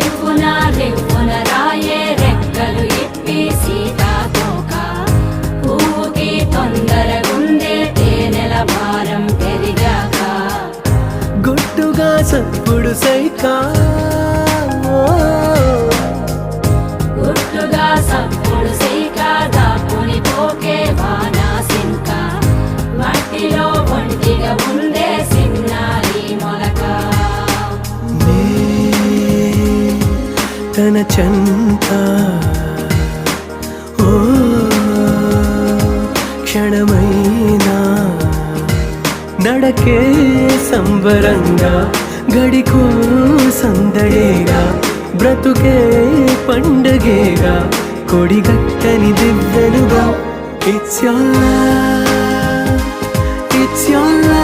రివ్వున రివ్వున రాయే రెక్కలు ఇప్పి సీతాకోక పువ్వుకి తొందరగుందే తేనెల భారం పెరిగాక గుట్టుగా సప్పుడు సైకా గుట్టుగా సప్పుడు సైక దాపుని పోకే వానా సింక మట్టిలో ఒంటిగా ఉందే సిన్నారి మొలక తన చెంత ఓ క్షణమైనా నడకే సంబరంగా గడికో సందడేగా బ్రతుకే పండగేగా కొడిగట్టని దివ్వెనుగా ఇట్స్ your love